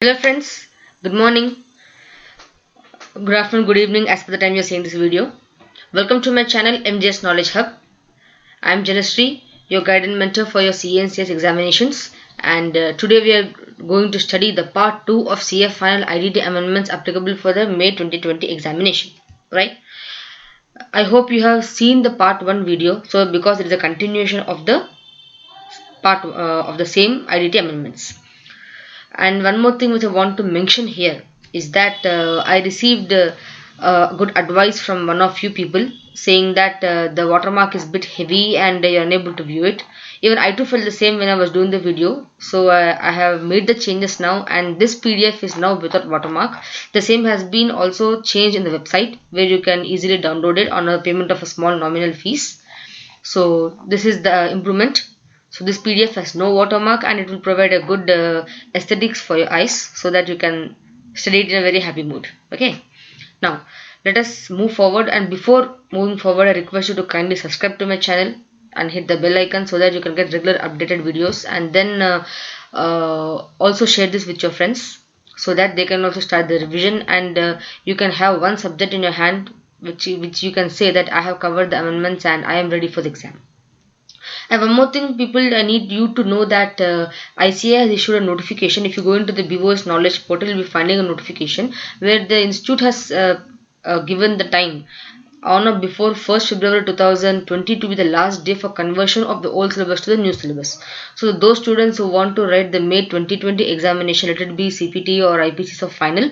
Hello friends, good morning, good afternoon, good evening as per the time you are seeing this video. Welcome to my channel MJS Knowledge Hub. I am Jhana Shree, your guide and mentor for your CA and CS examinations, and today we are going to study the part 2 of CA final IDT amendments applicable for the May 2020 examination. Right? I hope you have seen the part 1 video, so because it is a continuation of the part of the same IDT amendments. And one more thing which I want to mention here is that I received good advice from one of you people saying that the watermark is a bit heavy and you're unable to view it. Even I too felt the same when I was doing the video. So I have made the changes now, and this PDF is now without watermark. The same has been also changed in the website where you can easily download it on a payment of a small nominal fees. So this is the improvement. So this PDF has no watermark and it will provide a good aesthetics for your eyes so that you can study it in a very happy mood. Okay. Now let us move forward, and before moving forward I request you to kindly subscribe to my channel and hit the bell icon so that you can get regular updated videos, and then also share this with your friends so that they can also start the revision, and you can have one subject in your hand which you can say that I have covered the amendments and I am ready for the exam. And one more thing, people, I need you to know that ICA has issued a notification. If you go into the BOS knowledge portal, you'll be finding a notification where the institute has given the time on or before 1st February 2020 to be the last day for conversion of the old syllabus to the new syllabus. So those students who want to write the May 2020 examination, let it be CPT or IPCs of final,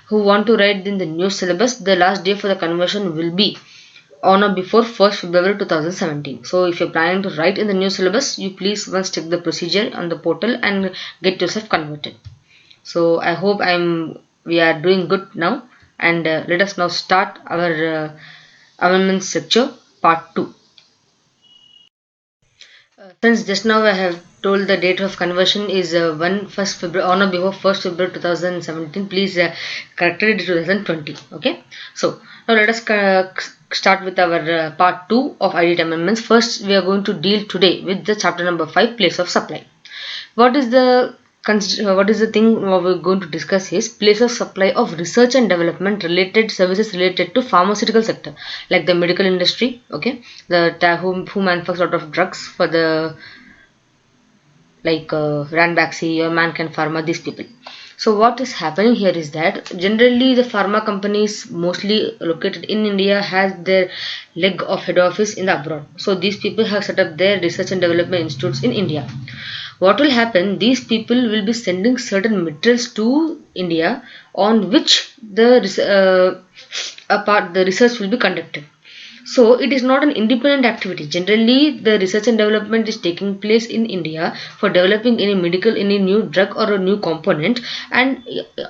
who want to write in the new syllabus, the last day for the conversion will be on or before 1st February 2017. So if you're planning to write in the new syllabus, you please once check the procedure on the portal and get yourself converted. So I hope we are doing good now, and let us now start our amendments lecture part 2. Since just now I have told the date of conversion is 1st February on or before 1st February 2017, please correct it to 2020. Okay, so now let us start with our part 2 of IDT amendments. First we are going to deal today with the chapter number 5, place of supply. What is the thing we're going to discuss is place of supply of research and development related services related to pharmaceutical sector, like the medical industry. Okay, who manufactures a lot of drugs for the like Ranbaxy or Mankind Pharma, these people. So what is happening here is that generally the pharma companies mostly located in India has their leg of head office in the abroad. So these people have set up their research and development institutes in India. What will happen, these people will be sending certain materials to India on which the research will be conducted. So it is not an independent activity. Generally, the research and development is taking place in India for developing any new drug or a new component, and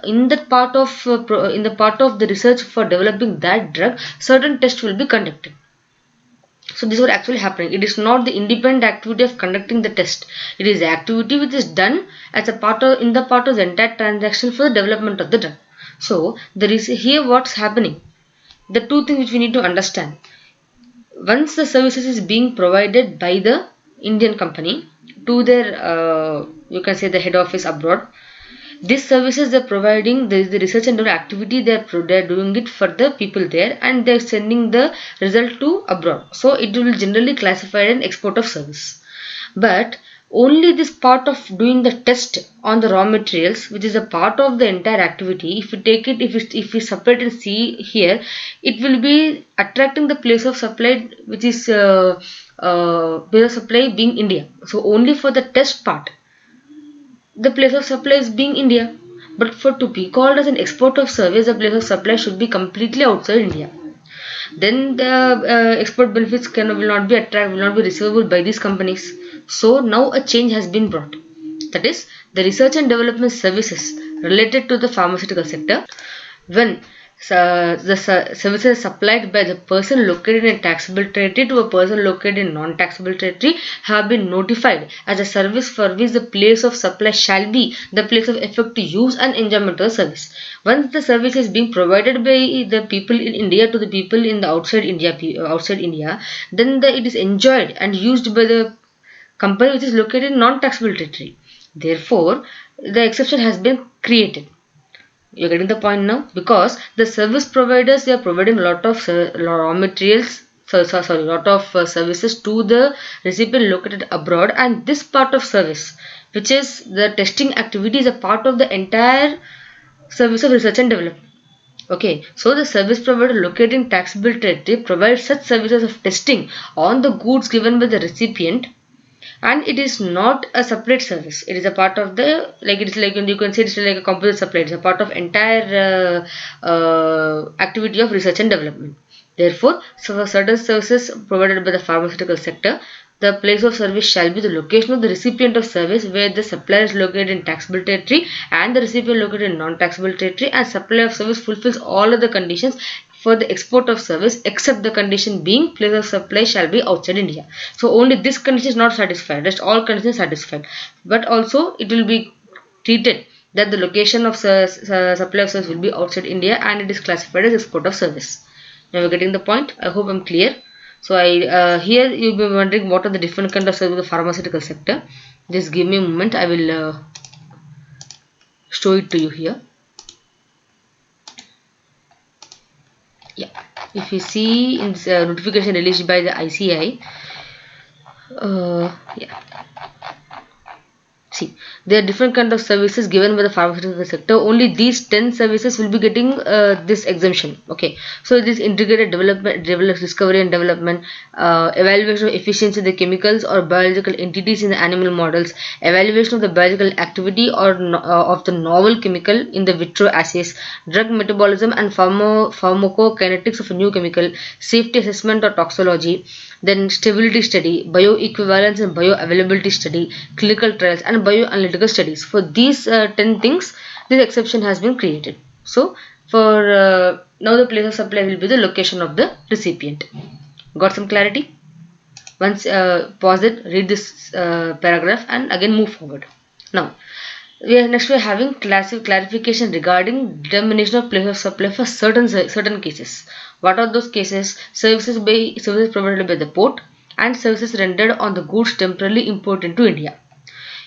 in that part of in the part of the research for developing that drug, certain tests will be conducted. So this is what actually happening. It is not the independent activity of conducting the test. It is the activity which is done as a part of the entire transaction for the development of the drug. So there is here what's happening. The two things which we need to understand. Once the services is being provided by the Indian company to their you can say the head office abroad, these services they're providing, the research and development activity they're doing it for the people there, and they're sending the result to abroad. So it will generally classify an export of service. But only this part of doing the test on the raw materials, which is a part of the entire activity, if we take it, if we separate and see here, it will be attracting the place of supply, which is place of supply being India. So only for the test part the place of supply is being India. But for to be called as an export of service, the place of supply should be completely outside India. Then the export benefits will not be will not be receivable by these companies. So now a change has been brought. That is, the research and development services related to the pharmaceutical sector, when the services supplied by the person located in a taxable territory to a person located in non-taxable territory, have been notified as a service for which the place of supply shall be the place of effective use and enjoyment of the service. Once the service is being provided by the people in India to the people in the outside India, then it is enjoyed and used by the company which is located in non-taxable territory. Therefore, the exception has been created. You're getting the point now? Because the service providers, they are providing a lot of raw materials, lot of services to the recipient located abroad, and this part of service, which is the testing activity, is a part of the entire service of research and development. Okay, so the service provider located in taxable territory provides such services of testing on the goods given by the recipient, and it is not a separate service. It is a part of the, like, it is like, you can say it's like a composite supply. It's a part of entire activity of research and development. Therefore, so for certain services provided by the pharmaceutical sector, the place of service shall be the location of the recipient of service where the supplier is located in taxable territory and the recipient located in non-taxable territory, and supplier of service fulfills all of the conditions for the export of service except the condition being place of supply shall be outside India. So only this condition is not satisfied, rest all conditions satisfied. But also it will be treated that the location of supply of service will be outside India and it is classified as export of service. Now we are getting the point. I hope I am clear. So here you will be wondering what are the different kind of service of the pharmaceutical sector. Just give me a moment. I will show it to you here. Yeah, if you see in this notification released by the ICI, yeah. See, there are different kind of services given by the pharmaceutical sector. Only these 10 services will be getting this exemption. Okay, so this integrated discovery and development, evaluation of efficiency of the chemicals or biological entities in the animal models, evaluation of the biological activity or of the novel chemical in the vitro assays, drug metabolism and pharmacokinetics of a new chemical, safety assessment or toxicology, then stability study, bioequivalence and bioavailability study, clinical trials and bioanalytical studies. For these 10 things, this exception has been created. So for now the place of supply will be the location of the recipient. Got some clarity? Once pause it, read this paragraph and again move forward. Now next we are having clarification regarding determination of place of supply for certain cases. What are those cases? Services provided by the port and services rendered on the goods temporarily imported into India.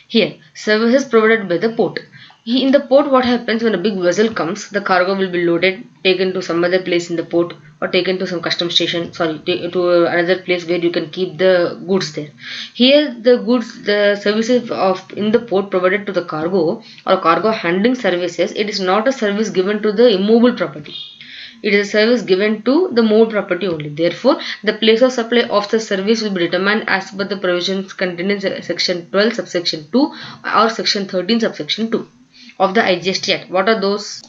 Here, services provided by the port. In the port, what happens when a big vessel comes? The cargo will be loaded, taken to some other place in the port, or taken to some custom station. Sorry, to another place where you can keep the goods there. Here, the services of in the port provided to the cargo or cargo handling services. It is not a service given to the immovable property. It is a service given to the moved property only. Therefore, the place of supply of the service will be determined as per the provisions contained in section 12 subsection 2 or section 13 subsection 2 of the IGST Act. What are those?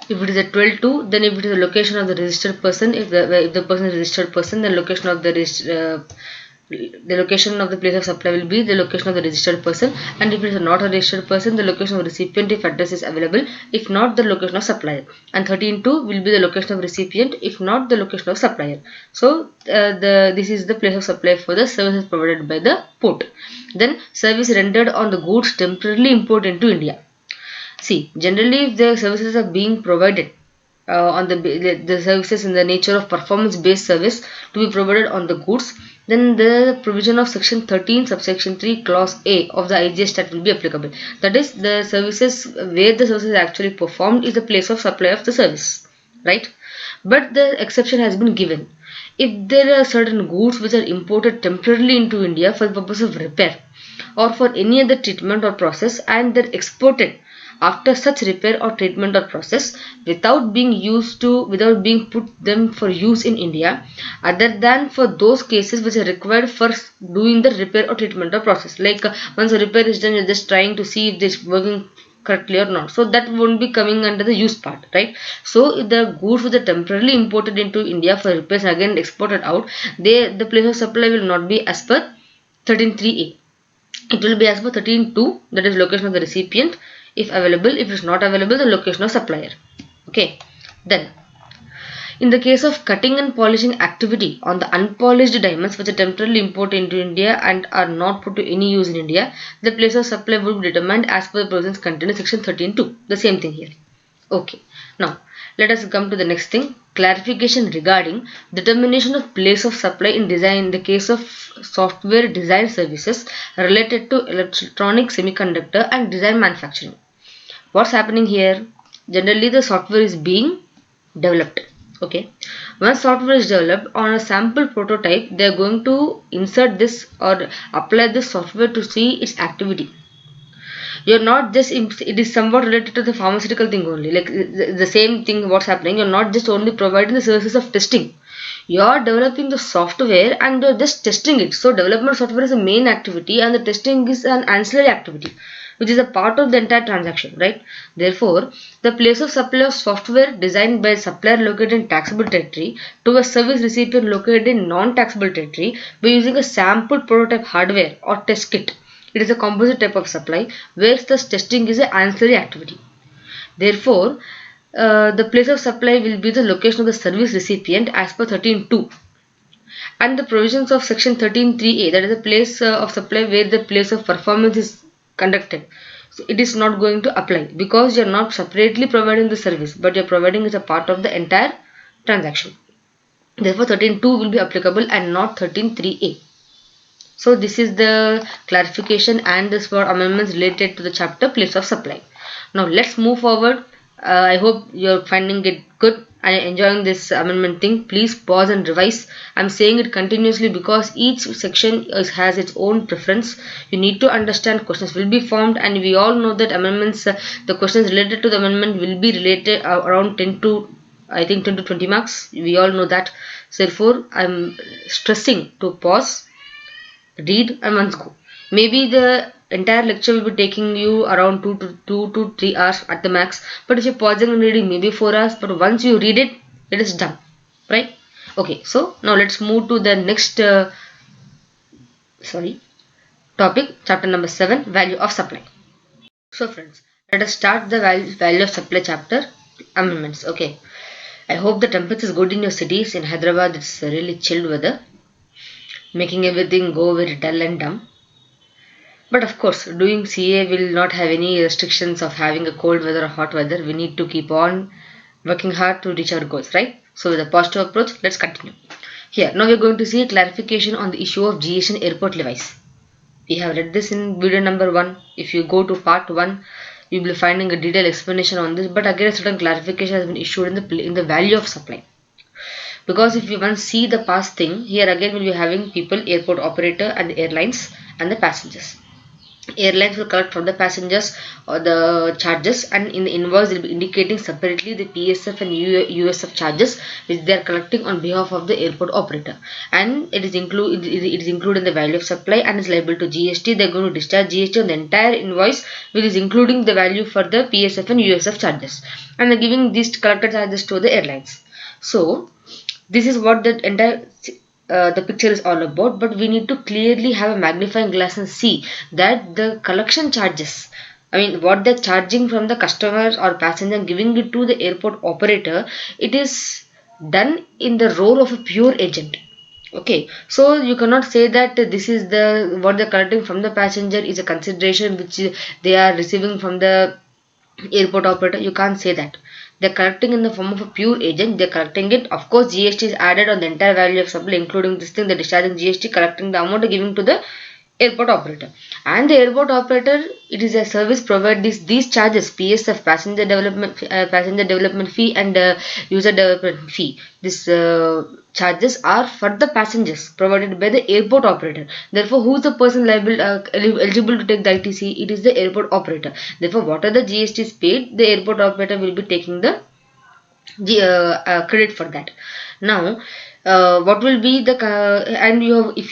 If it is a 12.2, then if it is a location of the registered person, if the person is a registered person, then location of the location of the place of supply will be the location of the registered person, and if it is not a registered person, the location of recipient if address is available, if not the location of supplier. And 13.2 will be the location of recipient if not the location of supplier. So this is the place of supply for the services provided by the port. Then service rendered on the goods temporarily imported into India. See, generally if the services are being provided on the services in the nature of performance based service to be provided on the goods, then the provision of section 13 subsection 3 clause A of the IGST Act will be applicable. That is, the services where the service is actually performed is the place of supply of the service, right? But the exception has been given. If there are certain goods which are imported temporarily into India for the purpose of repair or for any other treatment or process, and they're exported after such repair or treatment or process without being put them for use in India, other than for those cases which are required for doing the repair or treatment or process, like once a repair is done, you're just trying to see if this working correctly or not, so that won't be coming under the use part, right? So the goods which are temporarily imported into India for repairs again exported out, the place of supply will not be as per 13.3a. It will be as per 13.2, that is location of the recipient if available. If it is not available, the location of supplier. Okay. Then in the case of cutting and polishing activity on the unpolished diamonds which are temporarily imported into India and are not put to any use in India, the place of supply will be determined as per the provisions contained in section 13.2. The same thing here. Okay. Now let us come to the next thing. Clarification regarding determination of place of supply in design in the case of software design services related to electronic semiconductor and design manufacturing. What's happening here? Generally the software is being developed. Okay, once software is developed on a sample prototype, they are going to insert this or apply this software to see its activity. You're not just, it is somewhat related to the pharmaceutical thing only, like the same thing what's happening. You're not just only providing the services of testing, you're developing the software and you're just testing it. So development software is a main activity and the testing is an ancillary activity which is a part of the entire transaction, right? Therefore, the place of supply of software designed by a supplier located in taxable territory to a service recipient located in non-taxable territory by using a sample prototype hardware or test kit. It is a composite type of supply where the testing is an ancillary activity. Therefore, the place of supply will be the location of the service recipient as per 13.2 and the provisions of section 13.3a, that is the place of supply where the place of performance is conducted. So it is not going to apply because you are not separately providing the service but you are providing as a part of the entire transaction. Therefore 13.2 will be applicable and not 13.3a. So this is the clarification and this were amendments related to the chapter place of supply. Now let's move forward. I hope you're finding it good and enjoying this amendment thing. Please pause and revise. I'm saying it continuously because each section has its own preference. You need to understand questions will be formed and we all know that amendments, the questions related to the amendment will be related around 10 to I think 10 to 20 marks. We all know that. So therefore, I'm stressing to pause, read and once go. Maybe the entire lecture will be taking you around 2 to 3 hours at the max, but if you're pausing and reading maybe 4 hours, but once you read it, it is done, right? Okay, so now let's move to the next topic, chapter number 7, value of supply. So friends, let us start the value of supply chapter, amendments. Okay, I hope the temperature is good in your cities. In Hyderabad it's really chilled weather, making everything go very dull and dumb. But of course, doing CA will not have any restrictions of having a cold weather or hot weather. We need to keep on working hard to reach our goals, right? So with a positive approach, let's continue. Here, now we are going to see a clarification on the issue of GST and airport levies. We have read this in video number 1. If you go to part 1, you will be finding a detailed explanation on this. But again, a certain clarification has been issued in the value of supply. Because if you once see the past thing, here again we'll be having people, airport operator and the airlines and the passengers. Airlines will collect from the passengers or the charges and in the invoice they will be indicating separately the PSF and USF charges which they are collecting on behalf of the airport operator, and it is included in the value of supply and is liable to GST. They are going to discharge GST on the entire invoice which is including the value for the PSF and USF charges, and they are giving these collected charges to the airlines. So this is what the entire the picture is all about, but we need to clearly have a magnifying glass and see that the collection charges, I mean what they're charging from the customers or passenger and giving it to the airport operator, it is done in the role of a pure agent. Okay, so you cannot say that this is the what they're collecting from the passenger is a consideration which they are receiving from the airport operator. You can't say that. They're collecting in the form of a pure agent. They're collecting it. Of course, GST is added on the entire value of supply, including this thing. They're discharging GST, collecting the amount, giving to the airport operator. And the airport operator, it is a service provide these charges: PSF, passenger development fee, and user development fee. This charges are for the passengers provided by the airport operator. Therefore, who is the person eligible to take the ITC? It is the airport operator. Therefore, what are the GSTs paid, the airport operator will be taking the credit for that. Now, what will be the and you have if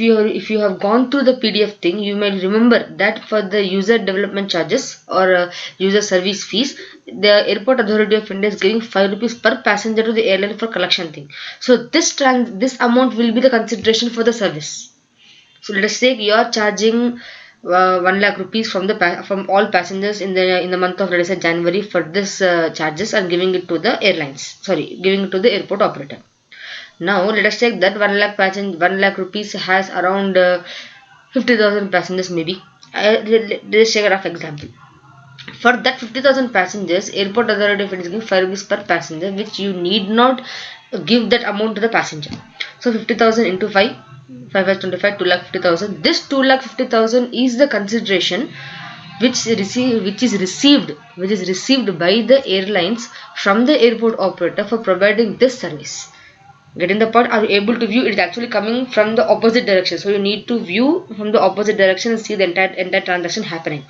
you have gone through the PDF thing, you may remember that for the user development charges or user service fees, the Airport Authority of India is giving 5 rupees per passenger to the airline for collection thing. So this amount will be the consideration for the service. So let us say you are charging 1 lakh rupees from all passengers in the month of, let us say, January for this charges and giving it to the giving it to the airport operator. Now let us take that 1 lakh rupees has around 50,000 passengers maybe. Let's take a rough example. For that 50,000 passengers, airport authority is giving 5 rupees per passenger, which you need not give that amount to the passenger. So 50,000 into 5, 5 has 25, 2,50,000. This 2,50,000 is the consideration which is received by the airlines from the airport operator for providing this service. Getting the point? Are you able to view? It is actually coming from the opposite direction, so you need to view from the opposite direction and see the entire transaction happening.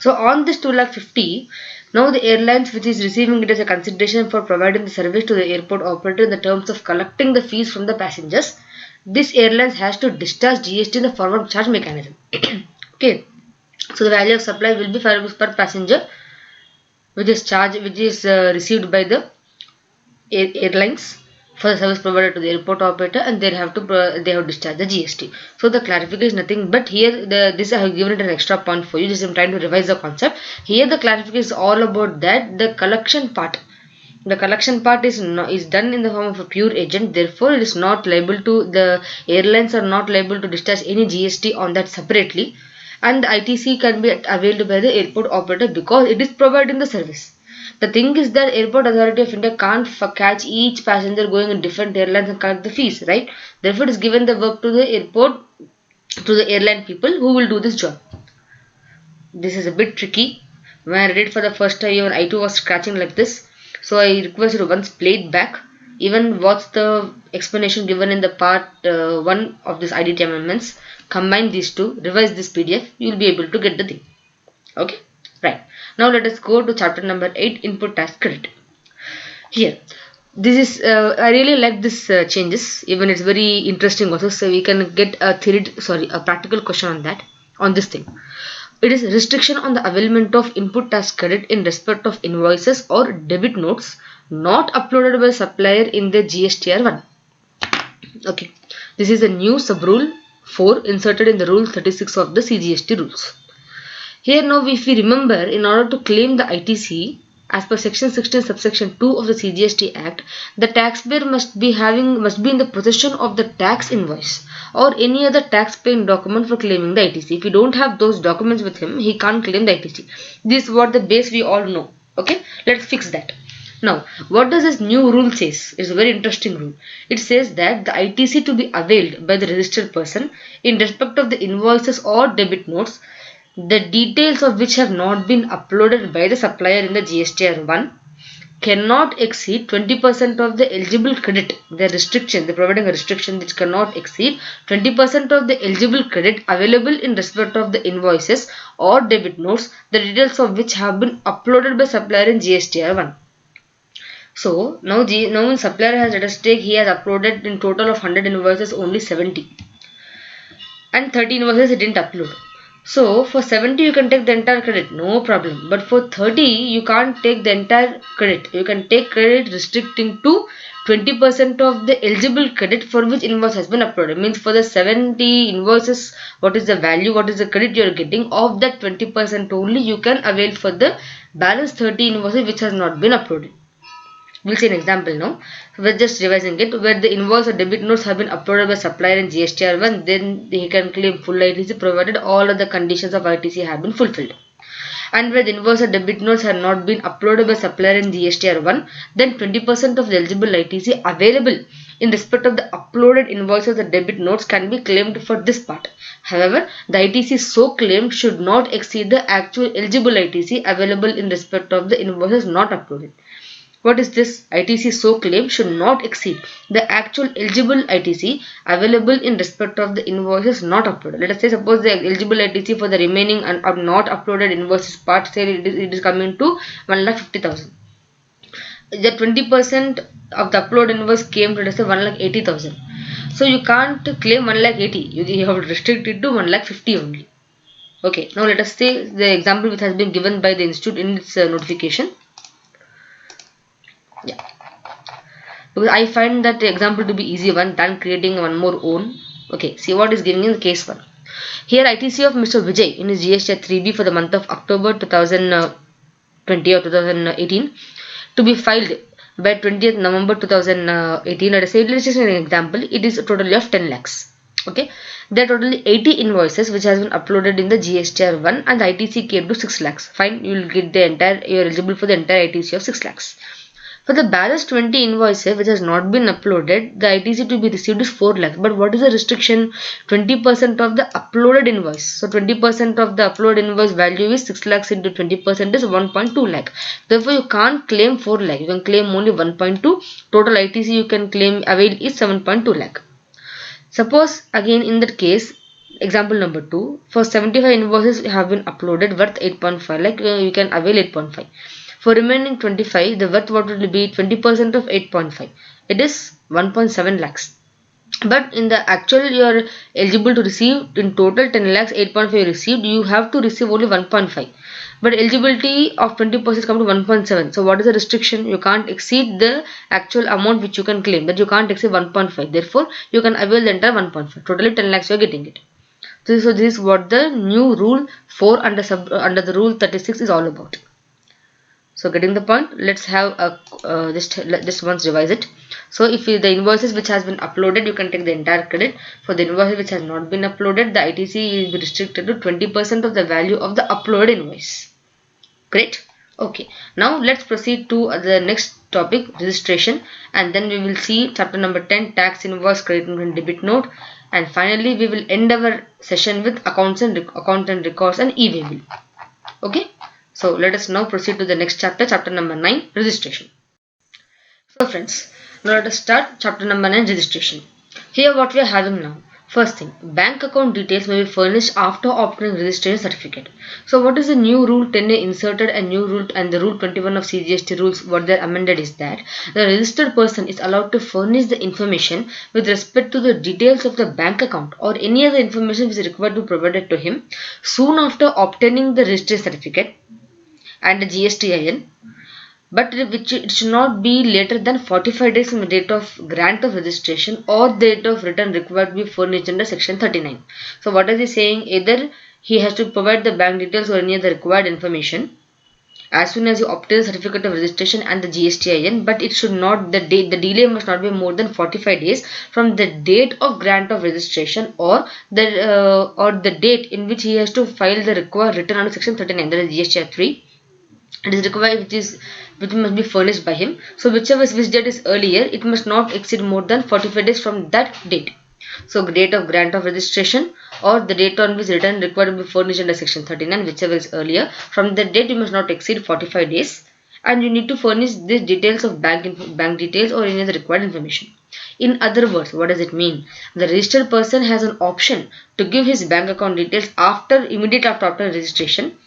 So on this 2,50,000, now the airlines which is receiving it as a consideration for providing the service to the airport operator in the terms of collecting the fees from the passengers, this airlines has to discharge GST in the forward charge mechanism. Okay, so the value of supply will be 5 rupees per passenger, which is received by the airlines for the service provided to the airport operator, and they have discharged the GST. So the clarification is nothing but here this I have given it an extra point for you. Just I'm trying to revise the concept. Here the clarification is all about that the collection part. The collection part is done in the form of a pure agent. Therefore, it is not liable to the airlines are not liable to discharge any GST on that separately, and the ITC can be availed by the airport operator because it is providing the service. The thing is that Airport Authority of India can't catch each passenger going in different airlines and collect the fees, right? Therefore, it is given the work to the airport, to the airline people who will do this job. This is a bit tricky. When I read it for the first time, even I too was scratching like this. So I request you to once play it back. Even what's the explanation given in the part 1 of this IDT amendments. Combine these two, revise this PDF, you will be able to get the thing. Okay, right. Now let us go to chapter number 8, input tax credit. Here, this is I really like this changes. Even it's very interesting also. So we can get a practical question on that, on this thing. It is restriction on the availment of input tax credit in respect of invoices or debit notes not uploaded by supplier in the GSTR 1. Okay, this is a new sub rule 4 inserted in the rule 36 of the CGST rules. Here now, if we remember, in order to claim the ITC, as per section 16 subsection 2 of the CGST Act, the taxpayer must be in the possession of the tax invoice or any other tax paying document for claiming the ITC. If you don't have those documents with him, he can't claim the ITC. This is what the base we all know. Okay, let's fix that. Now, what does this new rule says? It's a very interesting rule. It says that the ITC to be availed by the registered person in respect of the invoices or debit notes, the details of which have not been uploaded by the supplier in the GSTR 1 cannot exceed 20% of the eligible credit. The restriction, they're providing a restriction which cannot exceed 20% of the eligible credit available in respect of the invoices or debit notes, the details of which have been uploaded by supplier in GSTR 1. So now when supplier has let us take, he has uploaded in total of 100 invoices only 70, and 30 invoices he didn't upload. So for 70 you can take the entire credit, no problem. But for 30 you can't take the entire credit. You can take credit restricting to 20% of the eligible credit for which invoice has been uploaded. Means for the 70 invoices, what is the value, what is the credit you are getting, of that 20% only you can avail for the balance 30 invoices which has not been uploaded. We'll see an example now. We're just revising it. Where the invoice or debit notes have been uploaded by supplier in GSTR 1, then he can claim full ITC provided all of the conditions of ITC have been fulfilled. And where the invoice or debit notes have not been uploaded by supplier in GSTR 1, then 20% of the eligible ITC available in respect of the uploaded invoices or debit notes can be claimed for this part. However, the ITC so claimed should not exceed the actual eligible ITC available in respect of the invoices not uploaded. What is this? ITC so claimed should not exceed the actual eligible ITC available in respect of the invoices not uploaded. Let us say suppose the eligible ITC for the remaining and not uploaded invoices part, say it is coming to 1,50,000. The 20% of the upload invoice came to, let us say, 1,80,000. So you can't claim 1,80,000. You have to restrict it to 1,50,000 only. Okay. Now let us say the example which has been given by the institute in its notification. Yeah, because I find that example to be easy one than creating one more own. Okay, see what is giving in the case 1. Here ITC of Mr. Vijay in his GST 3B for the month of October 2020 or 2018 to be filed by 20th November 2018. Let us say, let's just an example, it is a totally of 10 lakhs. Okay, there are totally 80 invoices which has been uploaded in the GSTR 1 and the ITC came to 6 lakhs. Fine, you will get the entire, you are eligible for the entire ITC of 6 lakhs. For the balance 20 invoices which has not been uploaded, the ITC to be received is 4 lakhs. But what is the restriction? 20% of the uploaded invoice. So 20% of the uploaded invoice value is 6 lakhs into 20% is 1.2 lakh. Therefore, you can't claim 4 lakh. You can claim only 1.2. Total ITC you can claim avail is 7.2 lakh. Suppose again in that case, example number 2, for 75 invoices have been uploaded worth 8.5 lakh, you can avail 8.5. For remaining 25, the worth what will be 20% of 8.5. It is 1.7 lakhs. But in the actual you are eligible to receive in total 10 lakhs 8.5 you received, you have to receive only 1.5. But eligibility of 20% come to 1.7. So what is the restriction? You can't exceed the actual amount which you can claim. That you can't exceed 1.5. Therefore, you can avail the entire 1.5. Totally 10 lakhs you are getting it. So this is what the new rule 4 under the rule 36 is all about. So getting the point, let's have a just once revise it. So if the invoices which has been uploaded, you can take the entire credit. For the invoices which has not been uploaded, the ITC will be restricted to 20% of the value of the uploaded invoice. Great. Okay. Now let's proceed to the next topic, registration, and then we will see chapter number 10, tax invoice, credit note and debit note, and finally we will end our session with account and records and e-way bill. Okay. So let us now proceed to the next chapter, chapter number 9, registration. So friends, now let us start chapter number 9, registration. Here what we are having now. First thing, bank account details may be furnished after obtaining registration certificate. So what is the new rule 10A inserted and new rule and the rule 21 of CGST rules what they are amended is that the registered person is allowed to furnish the information with respect to the details of the bank account or any other information which is required to be provided to him soon after obtaining the registration certificate and the GSTIN, but it should not be later than 45 days from the date of grant of registration or date of return required to be furnished under section 39. So what is he saying? Either he has to provide the bank details or any other required information as soon as you obtain the certificate of registration and the GSTIN, but it should not, the delay must not be more than 45 days from the date of grant of registration or the date in which he has to file the required return under section 39, that is GSTR 3. It is required which must be furnished by him. So which date is earlier, it must not exceed more than 45 days from that date. So date of grant of registration or the date on which return required to be furnished under section 39, whichever is earlier, from that date you must not exceed 45 days and you need to furnish the details of bank details or any other required information. In other words, what does it mean? The registered person has an option to give his bank account details immediately after registration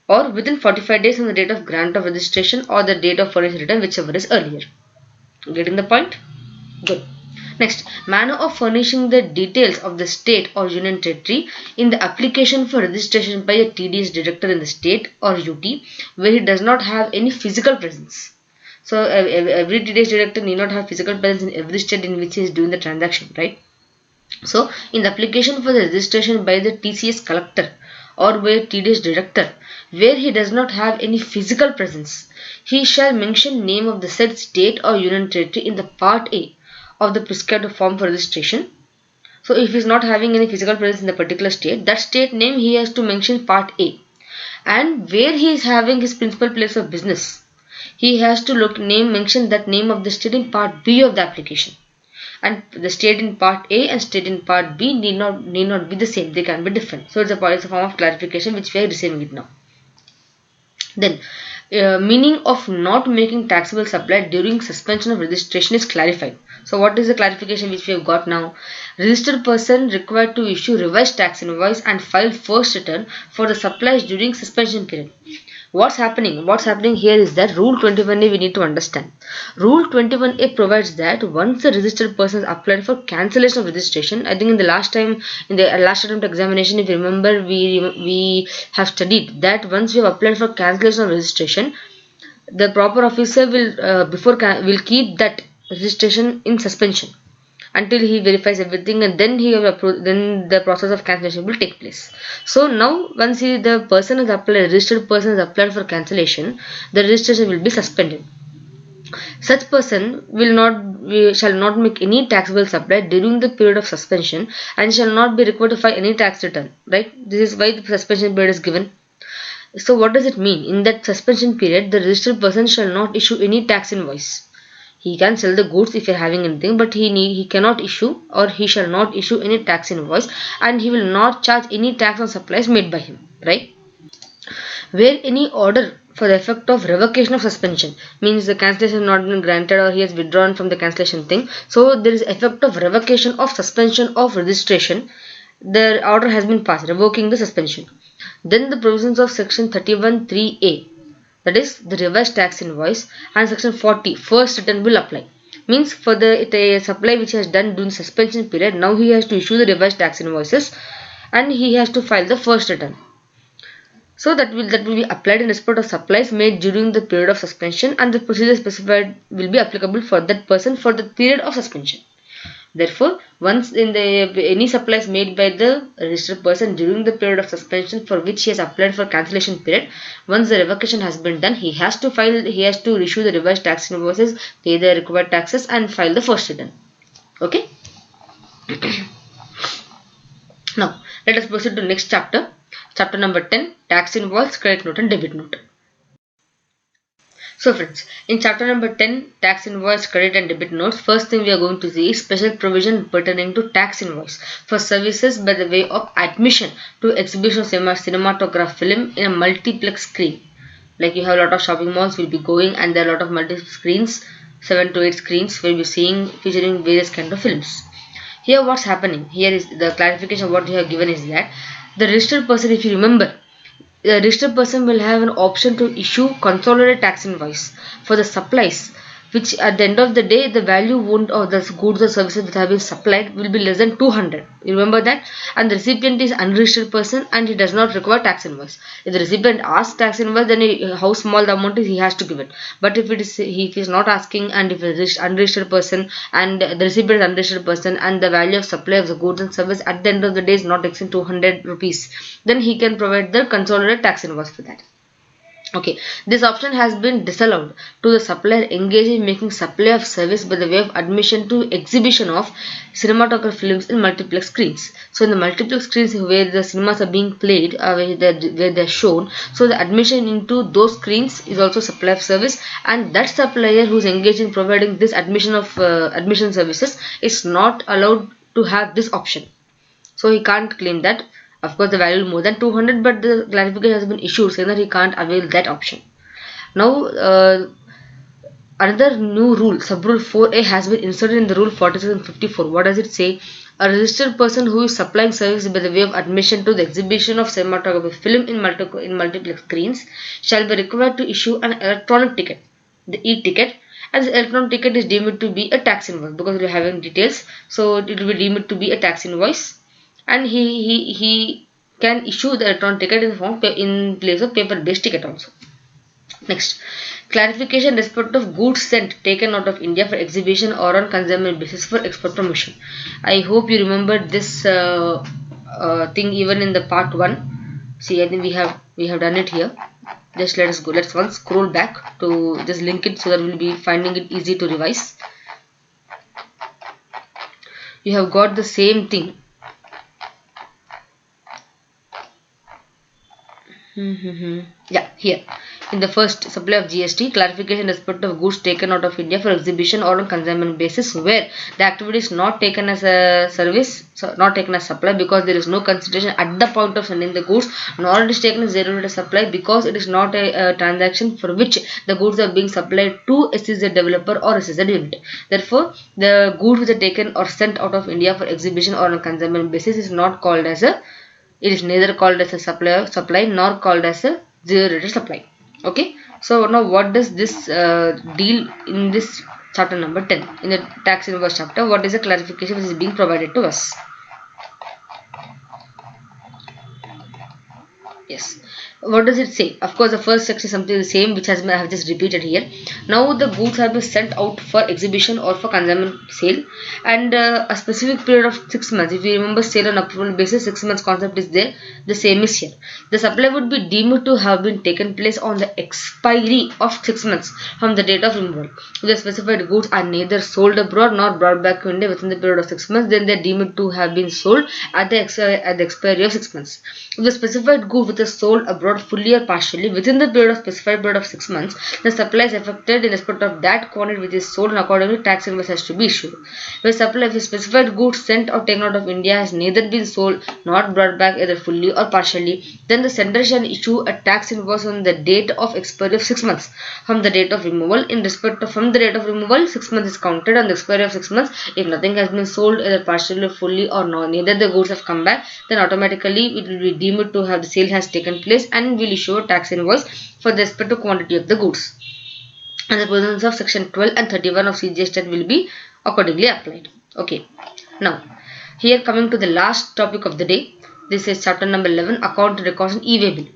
or within 45 days from the date of grant of registration or the date of furnished return, whichever is earlier. Getting the point? Good. Next, manner of furnishing the details of the state or union territory in the application for registration by a TDS director in the state or UT where he does not have any physical presence. So every TDS director need not have physical presence in every state in which he is doing the transaction, right? So in the application for the registration by the TCS collector or by a TDS director where he does not have any physical presence, he shall mention name of the said state or union territory in the part A of the prescribed form for registration. So if he is not having any physical presence in the particular state, that state name he has to mention part A. And where he is having his principal place of business, he has to mention that name of the state in part B of the application. And the state in part A and state in part B need not be the same. They can be different. So it's a form of clarification which we are receiving it now. Then, meaning of not making taxable supply during suspension of registration is clarified. So what is the clarification which we have got now? Registered person required to issue revised tax invoice and file first return for the supplies during suspension period. What's happening? What's happening here is that Rule 21A we need to understand. Rule 21A provides that once the registered person is applied for cancellation of registration, I think in the last attempt examination, if you remember, we have studied that once we have applied for cancellation of registration, the proper officer will keep that registration in suspension until he verifies everything, and then then the process of cancellation will take place. So now once the registered person is applied for cancellation, the registration will be suspended. Such person shall not make any taxable supply during the period of suspension and shall not be required to file any tax return. Right? This is why the suspension period is given. So what does it mean? In that suspension period, the registered person shall not issue any tax invoice. He can sell the goods if you're having anything, but he cannot issue, or he shall not issue any tax invoice, and he will not charge any tax on supplies made by him. Right? Where any order for the effect of revocation of suspension, means the cancellation has not been granted or he has withdrawn from the cancellation thing, so there is effect of revocation of suspension of registration, the order has been passed revoking the suspension, then the provisions of section 31(3)(a), that is the revised tax invoice, and section 40 first return will apply. Means for the supply which he has done during suspension period, now he has to issue the revised tax invoices and he has to file the first return. So that will be applied in respect of supplies made during the period of suspension, and the procedure specified will be applicable for that person for the period of suspension. Therefore, once in any supplies made by the registered person during the period of suspension for which he has applied for cancellation period, once the revocation has been done, he has to issue the revised tax invoices, pay the required taxes, and file the first return. Okay. Now let us proceed to next chapter. Chapter number 10, tax invoice, credit note and debit note. So friends, in chapter number 10, tax invoice, credit and debit notes, first thing we are going to see is special provision pertaining to tax invoice for services by the way of admission to exhibition of cinematograph film in a multiplex screen. Like you have a lot of shopping malls will be going, and there are a lot of multi screens, 7 to 8 screens will be seeing featuring various kind of films. Here what's happening, here is the clarification. What they have given is that the registered person, if you remember, the registered person will have an option to issue consolidated tax invoice for the supplies, which at the end of the day the value won't, or the goods or services that have been supplied will be less than 200. You remember that? And the recipient is unregistered person and he does not require tax invoice. If the recipient asks tax invoice, then how small the amount is, he has to give it. But if he is not asking, and if it is unregistered person and the recipient is unregistered person and the value of supply of the goods and service at the end of the day is not exceeding 200 rupees, then he can provide the consolidated tax invoice for that. Okay, this option has been disallowed to the supplier engaged in making supply of service by the way of admission to exhibition of cinematograph films in multiplex screens. So in the multiplex screens where the cinemas are being played, where they're shown, so the admission into those screens is also supply of service, and that supplier who is engaged in providing this admission services is not allowed to have this option. So he can't claim that. Of course, the value is more than 200, but the clarification has been issued saying that he can't avail that option. Now, another new rule, subrule 4A, has been inserted in the rule 4754. What does it say? A registered person who is supplying service by the way of admission to the exhibition of cinematography film in multiplex screens shall be required to issue an electronic ticket, the e-ticket, as the electronic ticket is deemed to be a tax invoice because we are having details. So it will be deemed to be a tax invoice, and he can issue the electronic ticket in place of paper based ticket also. Next, clarification respect of goods sent taken out of India for exhibition or on consignment basis for export promotion. I hope you remember this thing even in the part 1. See, I think we have done it here. Just let us go. Let's once scroll back to just link it so that we'll be finding it easy to revise. You have got the same thing. Yeah, here in the first, supply of GST, clarification respect of goods taken out of India for exhibition or on consignment basis where the activity is not taken as a service, so not taken as supply because there is no consideration at the point of sending the goods, nor it is taken as zero rate supply because it is not a transaction for which the goods are being supplied to a SEZ developer or a SEZ unit. Therefore, the goods which are taken or sent out of India for exhibition or on consignment basis is not called as a, it is neither called as a supply nor called as a zero rated supply. Okay, so now what does this deal in this chapter number 10, in the tax invoice chapter? What is the clarification which is being provided to us? Yes, what does it say? Of course, the first section is something the same, which I have just repeated here. Now the goods have been sent out for exhibition or for consignment sale, and a specific period of 6 months. If you remember, sale on approval basis, 6 months concept is there. The same is here. The supply would be deemed to have been taken place on the expiry of 6 months from the date of removal. If the specified goods are neither sold abroad nor brought back to India within the period of 6 months, then they are deemed to have been sold at the expiry of 6 months. If the specified good which is sold abroad fully or partially within the specified period of 6 months, the supply is affected in respect of that quantity which is sold, and accordingly tax invoice has to be issued. If a specified good sent or taken out of India has neither been sold nor brought back either fully or partially, then the sender shall issue a tax invoice on the date of expiry of 6 months from the date of removal. In respect of from the date of removal, 6 months is counted on the expiry of 6 months. If nothing has been sold either partially or fully, or neither the goods have come back, then automatically it will be deemed to have the sale has taken place and will issue a tax invoice for the respective quantity of the goods. And the provisions of section 12 and 31 of CGST will be accordingly applied. Okay. Now, here coming to the last topic of the day. This is chapter number 11, account records and e-way bill.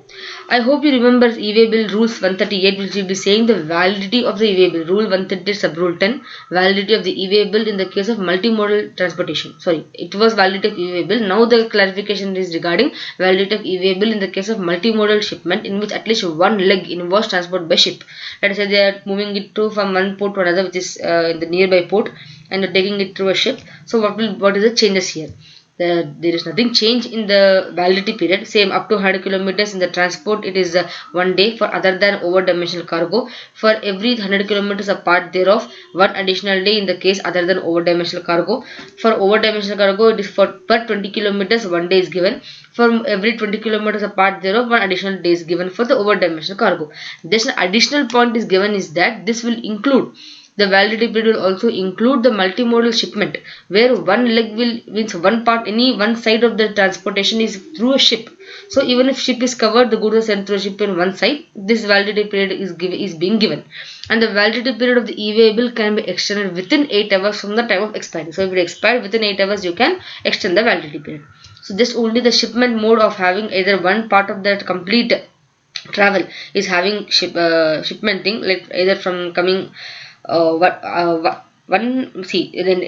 I hope you remember e-way bill rules 138, which will be saying the validity of the e-way bill. Rule 138 sub rule 10, validity of the e-way bill in the case of multimodal transportation. Sorry, it was validity of e-way bill. Now the clarification is regarding validity of e-way bill in the case of multimodal shipment, in which at least one leg involves transport by ship. Let us say they are moving it from one port to another, which is in the nearby port, and taking it through a ship. So what is the changes here? There is nothing change in the validity period. Same up to 100 kilometers in the transport, it is 1 day for other than over dimensional cargo. For every 100 kilometers apart thereof, 1 additional day in the case other than over dimensional cargo. For over dimensional cargo, it is for per 20 kilometers 1 day is given. For every 20 kilometers apart thereof, 1 additional day is given for the over dimensional cargo. This additional point is given is that this will include, the validity period will also include the multimodal shipment, where one leg means one part, any one side of the transportation is through a ship. So even if ship is covered, the goods are sent through a ship in one side, this validity period is being given. And the validity period of the e-way bill can be extended within 8 hours from the time of expiry. So if it expired within 8 hours, you can extend the validity period. So just only the shipment mode of having either one part of that complete travel is having shipmenting, like either from coming then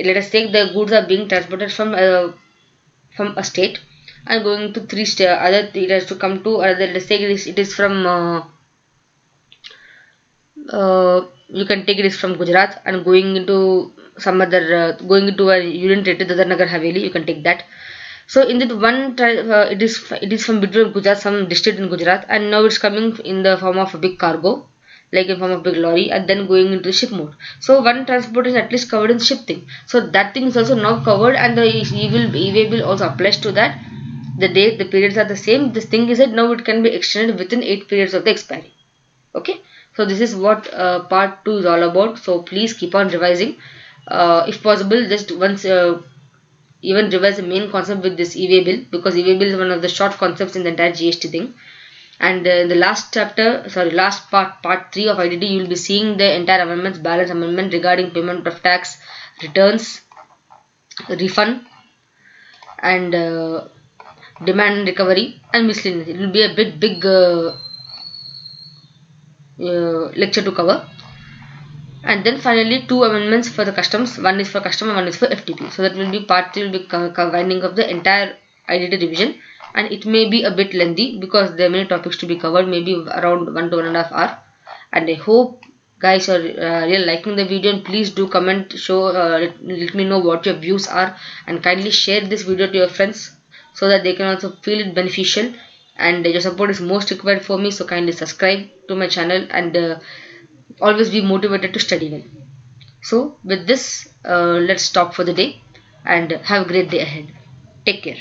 let us take the goods are being transported from a state and going to three state, other it has to come to other. Let us take it is from you can take it is from Gujarat and going into some other going into a union territory, Dadar Nagar Haveli, you can take that. So in that one it is from between Gujarat, some district in Gujarat, and now it's coming in the form of a big cargo, like in form of big lorry, and then going into the ship mode. So one transport is at least covered in ship thing. So that thing is also now covered, and the e-way bill also applies to that. The date, the periods are the same. This thing is that now it can be extended within 8 periods of the expiry. Okay. So this is what part 2 is all about. So please keep on revising. If possible, just once even revise the main concept with this e-way bill, because e-way bill is one of the short concepts in the entire GST thing. And in the last part 3 of IDT, you will be seeing the entire amendments, balance amendment regarding payment of tax, returns, refund, and demand and recovery, and miscellaneous. It will be a big lecture to cover. And then finally 2 amendments for the customs. One is for custom and one is for FTP. So that will be part 3, will be winding of the entire IDT division. And it may be a bit lengthy because there are many topics to be covered, maybe around 1 to 1.5 hours. And I hope guys are really liking the video, and please do comment, show let me know what your views are, and kindly share this video to your friends so that they can also feel it beneficial. And your support is most required for me, so kindly subscribe to my channel and always be motivated to study well. So with this, let's stop for the day and have a great day ahead. Take care.